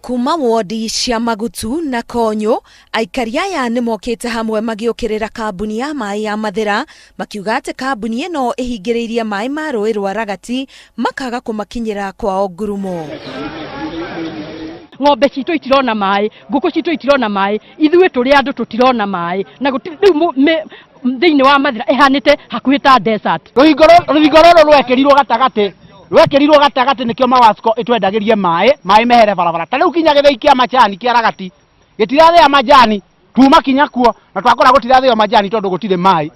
Kuma wodi cia Magutu na Konyo, aikari aya nimokite hamwe magiukirira kambuni ya maai ya Mathira, makiuga ati kambuni ino ihingiriirie maai ma rũĩ rwa Ragati makaga kumakinyira kwao ngurumo. Ng'ombe citũ itirona maĩ, ngũkũ citũ itirona maĩ, ithuĩ tũrĩ andũ tũtirona maĩ, na thĩinĩ wa Mathira ihanĩte hakuhĩ ta desert. Rũthingo rũrũ rwekerirwo gatagati nikio mawasco itwendagirie maĩ mehere barabara. Ta riu kinya githei kia majani kia Ragati gitirathia majani tuma kinya kuo na twakora gutirathio majani tondu gutire maĩ.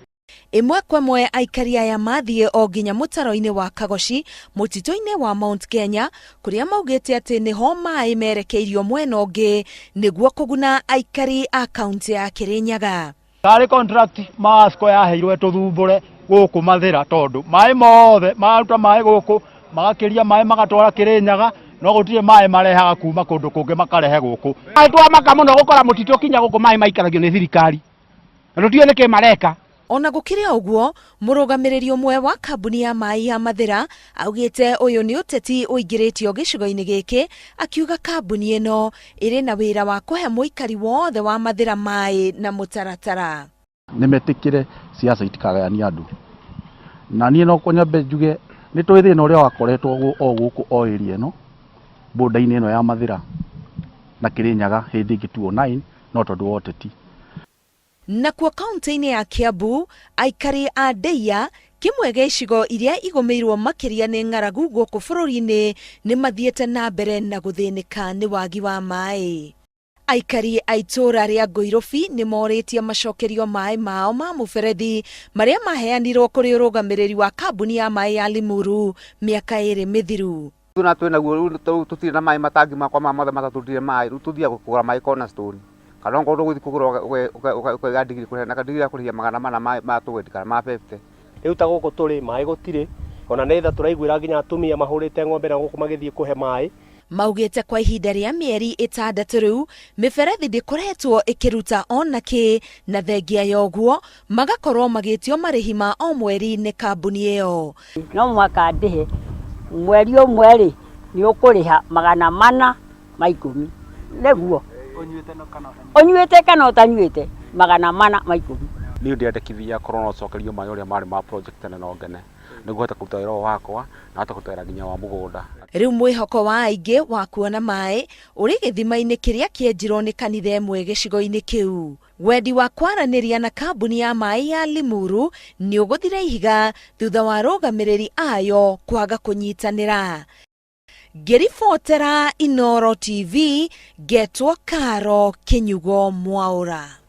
Imwe kwa mwe aikari aya mathie o nginya mutaro-ini wa Kagoshi mutito-ini wa Mount Kenya kuria maugite ati niho maĩ merekeirio mwena ungi niguo kuguna aikari a kaunti ya Kirinyaga. Kari contract mawasco yaheirwe tuthumbure guku Mathira tondu maĩ mothe maruta maĩ guku magakiria maĩ magatwara Kirinyaga no gutire maĩ marehaga kuma kundu kungi makarehe guku. Twamaka muno gukora mutito kinya guku maĩ maikaragio ni thirikari na tutiwe niki mareka. Ona gukire uguo murugamiriri umwe wa kambuni ya maai ya Mathira augite uyu ni uteti uingiritio gicigo-ini giki akiuga kambuni ino iri na wira wa kuhe muikari wothe wa Mathira maĩ na mutaratara. Nimetikire siasa itikagania andu na nie no kunyambe njuge ni twithina uria wakoretwo o guku o area ino boda-ini ino ya Mathira na Kirinyaga hindi ngituo 9 no tondu woteti. Nakuo kaunti-ini ya Kiambu, aikari a Ndeiya kimwe gia icigo iria igumirwo makiria ni ng'aragu guku bururi-ini ni mathiite na mbere na guthinika ni wagi wa maĩ. Aikari a itura ria Ngoirobi ni moritie macokerio maĩ mao ma muberethi maria maheanirwo kuri urugamiriri wa kambuni ya maĩ ya Limuru miaka 2 mithiru. Tuna naguo tutire na maĩ matangi makwa ma mothe matatutire maĩ ru tuthia kugura maĩ cornerstone kana ngo guthi kugura uka digiri kure na kadigiri kurihia magana mana ma tugwendi kana ma 50. Riu ta guku turi maĩ gutire ona neitha turaiguira nginya atumia mahurite ng'ombe na guku magithie kuhe maĩ. Maugite kwa ihinda ria mieri 6 riu miberethi ndikoretwo ikiruta onaki na thengia yoguo magakorwo magitio marihi ma o mweri ni kambuni iyo. No mwaka ndihe mweri umwe ni ukuriha magana mana ma 10 niguo onyuite kana utanyuite magana mana ma 10. Ni ndiendekithia korona ucokerio maĩ uria mari ma project na no ngene niguo hota kuruta wira wakwa na hota kutera nginya wa mugunda. Riu mwihoko wa aingi wa kuona maĩ uri githima-ini kiria kienjirwo ni kanitha imwe gicigo-ini kiu. Wendi wa kwaraniria na kambuni ya maĩ ya Limuru ni uguthira ihiga thutha wa arugamiriri ayo kwaga kunyitanira. Ngiribotera Inooro TV, Getwo Karo Kinyugo Mwaura.